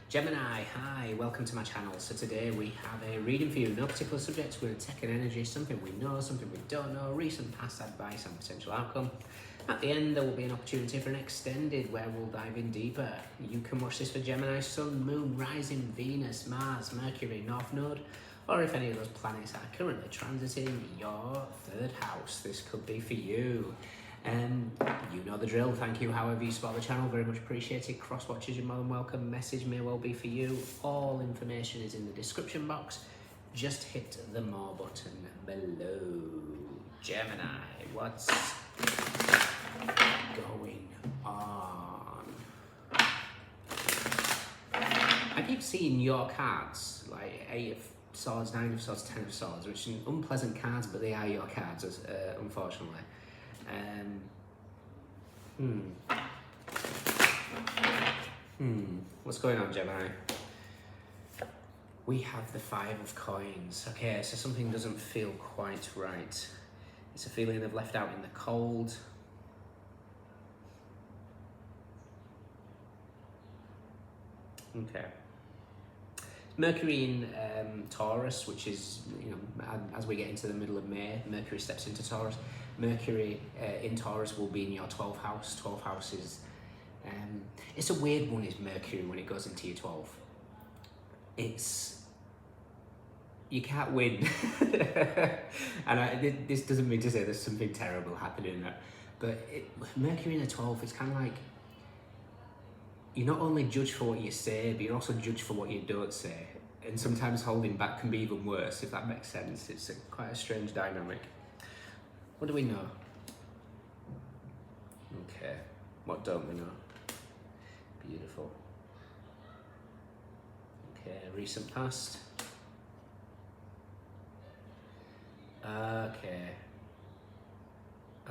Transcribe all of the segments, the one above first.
Gemini, hi, welcome to my channel. So today we have a reading for you, no particular subject. We're going to take an energy, something we know, something we don't know, recent past advice and potential outcome. At the end there will be an opportunity for an extended where we'll dive in deeper. You can watch this for Gemini, Sun, Moon, Rising, Venus, Mars, Mercury, North Node, or if any of those planets are currently transiting your third house, this could be for you. You know the drill. Thank you however you support the channel, very much appreciated. Cross watches, you're more than welcome. Message may well be for you. All information is in the description box. Just hit the more button below. Gemini, what's going on? I keep seeing your cards, like 8 of Swords, 9 of Swords, 10 of Swords, which are unpleasant cards, but they are your cards, unfortunately. What's going on, Gemini? We have the 5 of Coins. Okay, so something doesn't feel quite right. It's a feeling of left out in the cold. Okay. Mercury in Taurus, which is, you know, as we get into the middle of May, Mercury steps into Taurus. Mercury in Taurus will be in your 12th house. 12th house is, it's a weird one, is Mercury when it goes into your 12th. It's, you can't win. And this doesn't mean to say there's something terrible happening in that, but Mercury in the 12th, it's kind of like, you're not only judged for what you say, but you're also judged for what you don't say. And sometimes holding back can be even worse, if that makes sense. It's quite a strange dynamic. What do we know? Okay, what don't we know? Beautiful. Okay, recent past.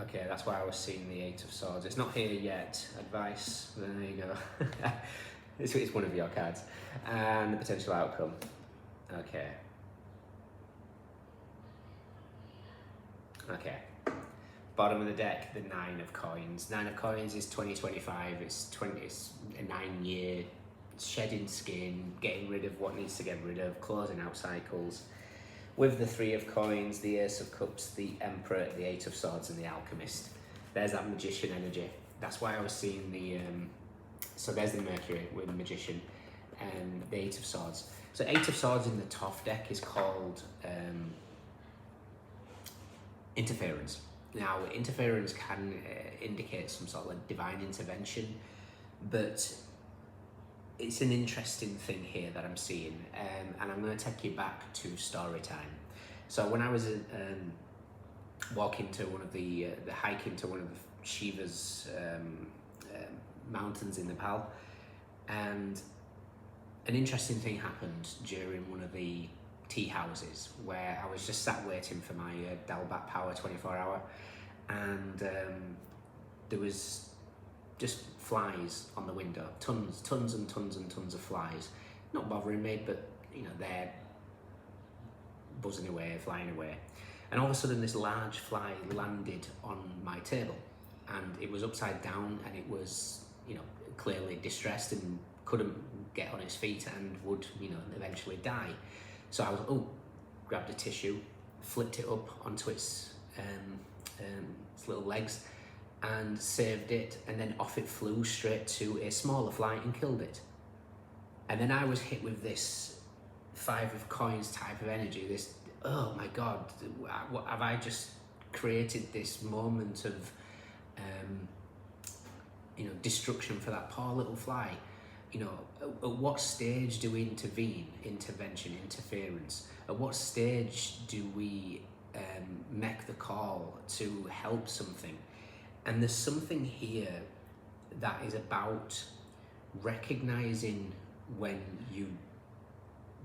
Okay, that's why I was seeing the 8 of Swords. It's not here yet. Advice, there you go. It's one of your cards. And the potential outcome. Okay. Bottom of the deck, the 9 of Coins. 9 of Coins is 2025. It's a 9-year shedding skin, getting rid of what needs to get rid of, closing out cycles. With the 3 of Coins, the Ace of Cups, the Emperor, the 8 of Swords, and the Alchemist. There's that Magician energy. That's why I was seeing the... so there's the Mercury with the Magician and the 8 of Swords. So 8 of Swords in the top deck is called interference. Now, interference can indicate some sort of like divine intervention, but it's an interesting thing here that I'm seeing, and I'm going to take you back to story time. So when I was walking to one of the hiking to one of Shiva's mountains in Nepal, and an interesting thing happened during one of the tea houses where I was just sat waiting for my Dalbat Power 24-hour, and there was just flies on the window, tons and tons of flies, not bothering me, but you know, they're buzzing away, flying away, and all of a sudden this large fly landed on my table, and it was upside down, and it was, you know, clearly distressed and couldn't get on its feet and would, you know, eventually die. So I was, grabbed a tissue, flipped it up onto its little legs, and saved it, and then off it flew straight to a smaller fly and killed it. And then I was hit with this 5 of Coins type of energy, this, oh my God, what have I just created, this moment of you know, destruction for that poor little fly. You know, at what stage do we interference? At what stage do we make the call to help something? And there's something here that is about recognizing when you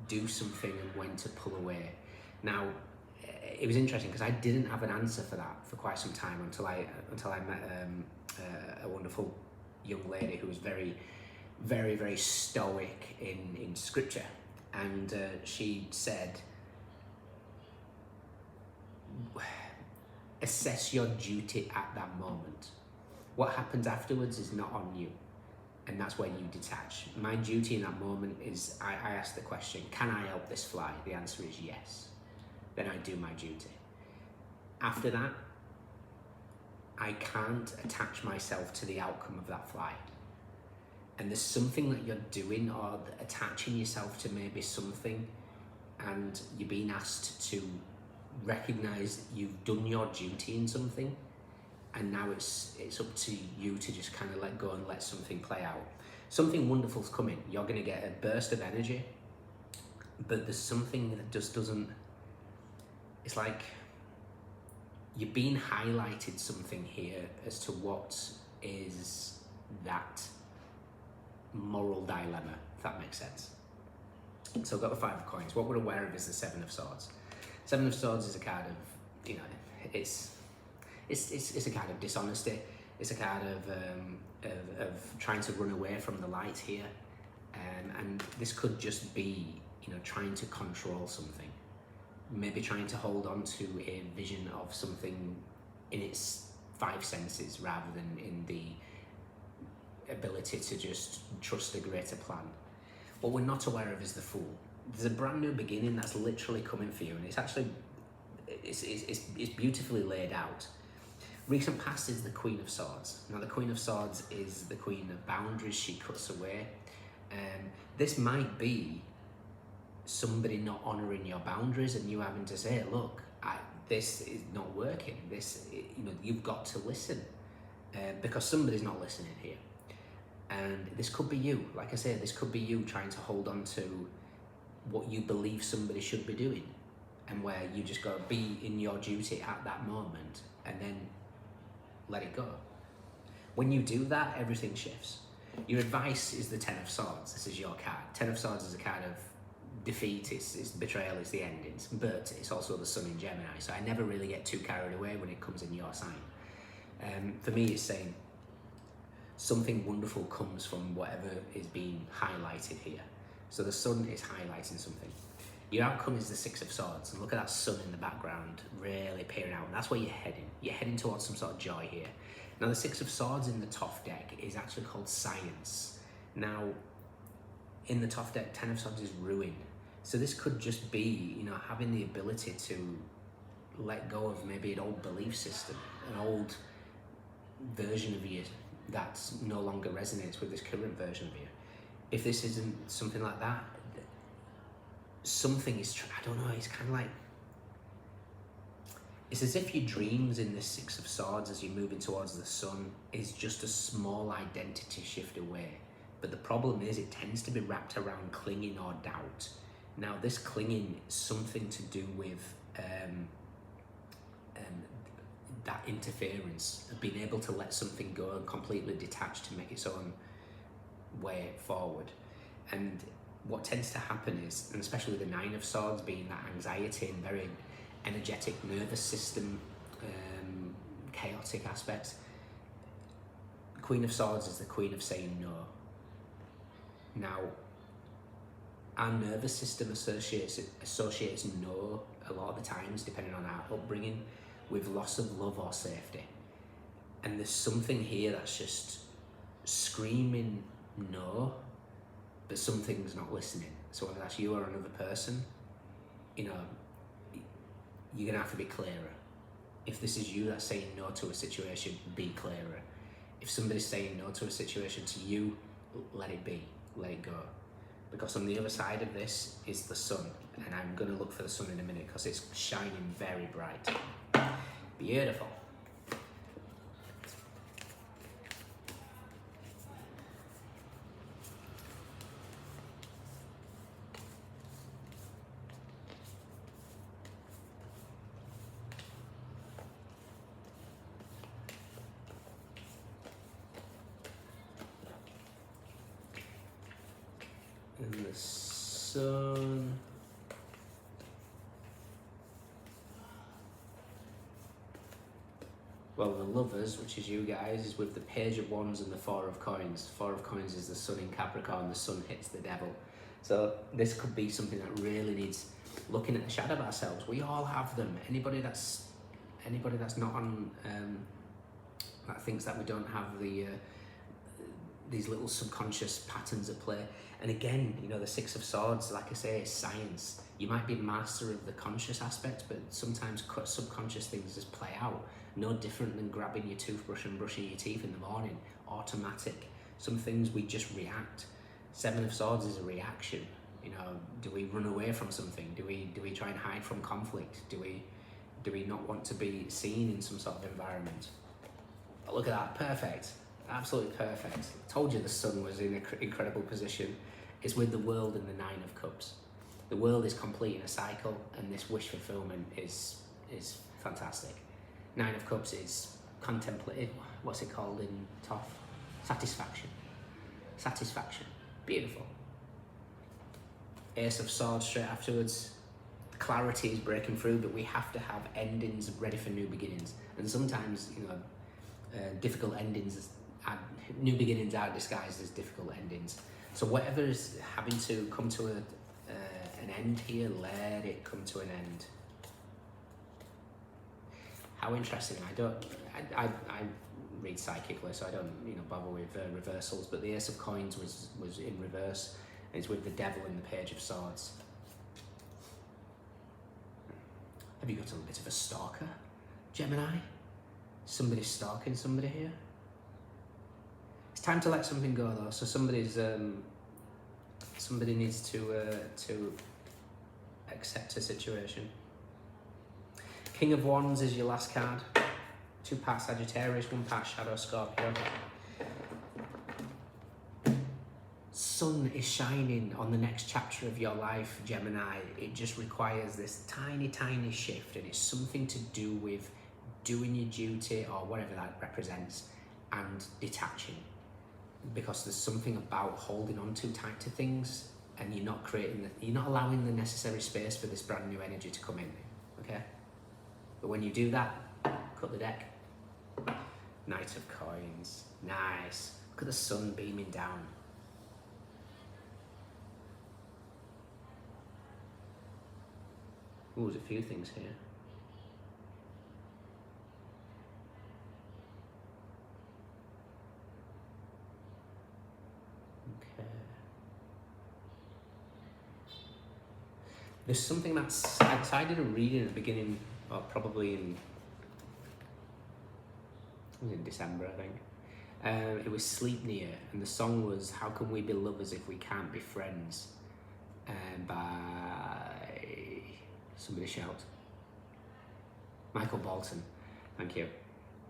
do something and when to pull away. Now, it was interesting because I didn't have an answer for that for quite some time until I met a wonderful young lady who was very stoic in scripture, and she said, assess your duty at that moment. What happens afterwards is not on you. and that's where you detach. My duty in that moment is I ask the question, can I help this fly? The answer is yes. Then I do my duty. After that, I can't attach myself to the outcome of that fly. And there's something that you're doing or attaching yourself to maybe something, and you're being asked to recognize you've done your duty in something, and now it's up to you to just kind of let go and let something play out. Something wonderful's coming. You're going to get a burst of energy, but there's something that just doesn't, it's like you're being highlighted something here as to what is that moral dilemma, if that makes sense. So I've got the 5 of coins. What we're aware of is the 7 of swords. 7 of swords is a card of, you know, it's a card of dishonesty. It's a card of trying to run away from the light here, and this could just be, you know, trying to control something, maybe trying to hold on to a vision of something in its 5 senses rather than in the ability to just trust a greater plan. What we're not aware of is the Fool. There's a brand new beginning that's literally coming for you, and it's actually it's beautifully laid out. Recent past is the Queen of Swords. Now the Queen of Swords is the queen of boundaries. She cuts away. This might be somebody not honouring your boundaries and you having to say, look, this is not working. This, you know, you've got to listen, because somebody's not listening here. And this could be you. Like I say, this could be you trying to hold on to what you believe somebody should be doing, and where you just got to be in your duty at that moment and then let it go. When you do that, everything shifts. Your advice is the 10 of Swords. This is your card. 10 of Swords is a card of defeat, it's betrayal, it's the endings, but it's also the Sun in Gemini, so I never really get too carried away when it comes in your sign. For me, it's saying something wonderful comes from whatever is being highlighted here. So the Sun is highlighting something. Your outcome is the 6 of Swords, and look at that Sun in the background really peering out, and that's where you're heading. You're heading towards some sort of joy here. Now the 6 of Swords in the Toff deck is actually called Science. Now in the Toff deck, 10 of Swords is ruin. So this could just be, you know, having the ability to let go of maybe an old belief system, an old version of you that no longer resonates with this current version of you. If this isn't something like that, something is, I don't know, it's kind of like, it's as if your dreams in this 6 of Swords as you're moving towards the Sun is just a small identity shift away. But the problem is it tends to be wrapped around clinging or doubt. Now this clinging is something to do with that interference of being able to let something go and completely detach to make its own way forward. And what tends to happen is, and especially with the 9 of Swords being that anxiety and very energetic nervous system, chaotic aspects, Queen of Swords is the queen of saying no. Now, our nervous system associates no a lot of the times, depending on our upbringing, with loss of love or safety. And there's something here that's just screaming no, but something's not listening. So whether that's you or another person, you know, you're gonna have to be clearer. If this is you that's saying no to a situation, be clearer. If somebody's saying no to a situation to you, let it be, let it go. Because on the other side of this is the Sun, and I'm gonna look for the Sun in a minute because it's shining very bright. Beautiful. And the Sun. Well, the Lovers, which is you guys, is with the Page of Wands and the 4 of Coins. 4 of Coins is the Sun in Capricorn, the Sun hits the Devil. So this could be something that really needs looking at the shadow of ourselves. We all have them. Anybody that's not on, that thinks that we don't have the these little subconscious patterns at play. And again, you know, the Six of Swords, like I say, is science. You might be master of the conscious aspect, but sometimes subconscious things just play out. No different than grabbing your toothbrush and brushing your teeth in the morning. Automatic. Some things we just react. Seven of Swords is a reaction. You know, do we run away from something? Do we try and hide from conflict? Do we not want to be seen in some sort of environment? But look at that, perfect. Absolutely perfect. Told you the sun was in an incredible position. It's with the world and the Nine of Cups. The world is completing a cycle, and this wish fulfillment is fantastic. Nine of Cups is contemplative. What's it called in Toff? Satisfaction. Satisfaction. Beautiful. Ace of Swords straight afterwards. Clarity is breaking through, but we have to have endings ready for new beginnings. And sometimes, you know, difficult endings, new beginnings are disguised as difficult endings. So whatever is having to come to an end here, let it come to an end. How interesting. I read psychically, so I don't, you know, bother with reversals, but the Ace of Coins was in reverse, and it's with the Devil in the Page of Swords. Have you got a bit of a stalker, Gemini? Somebody's stalking somebody here. It's time to let something go though. So somebody needs to accept a situation. King of Wands is your last card. 2 part Sagittarius, 1 part Shadow Scorpio. Sun is shining on the next chapter of your life, Gemini. It just requires this tiny, tiny shift, and it's something to do with doing your duty or whatever that represents and detaching. Because there's something about holding on too tight to things, and you're not allowing the necessary space for this brand new energy to come in, okay? But when you do that, cut the deck. Knight of Coins, nice. Look at the sun beaming down. Ooh, there's a few things here. Okay. There's something that's, I did a reading at the beginning, or probably in December, I think. It was Sleep Near, and the song was How Can We Be Lovers If We Can't Be Friends? By somebody shout. Michael Bolton, thank you.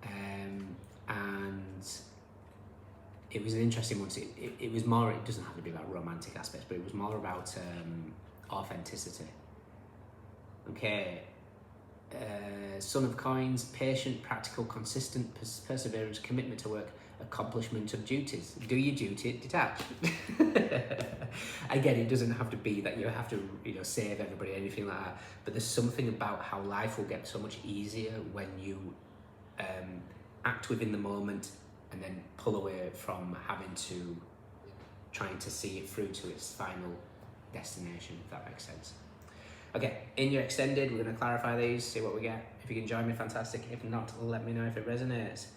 And it was an interesting one. It was more, it doesn't have to be about romantic aspects, but it was more about authenticity. Okay. Son of Coins, patient, practical, consistent, perseverance, commitment to work, accomplishment of duties. Do your duty, detach. Again, it doesn't have to be that you have to, you know, save everybody, anything like that. But there's something about how life will get so much easier when you act within the moment and then pull away from trying to see it through to its final destination, if that makes sense. Okay, in your extended, we're going to clarify these, see what we get. If you can join me, fantastic. If not, let me know if it resonates.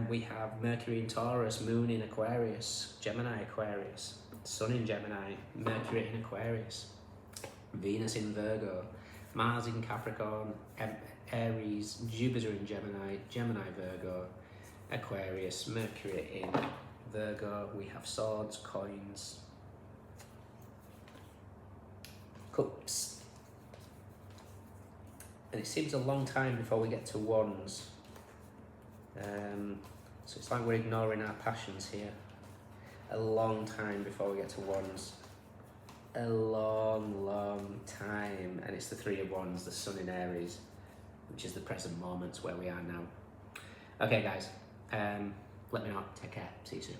We have Mercury in Taurus, Moon in Aquarius, Gemini Aquarius, Sun in Gemini, Mercury in Aquarius, Venus in Virgo, Mars in Capricorn, Aries, Jupiter in Gemini, Gemini Virgo, Aquarius, Mercury in Virgo. We have Swords, Coins, Cups, and it seems a long time before we get to Wands, so it's like we're ignoring our passions here. A long time before we get to Wands, a long time, and it's the Three of Wands, the Sun in Aries, which is the present moment where we are now. Okay guys, let me know, take care, see you soon.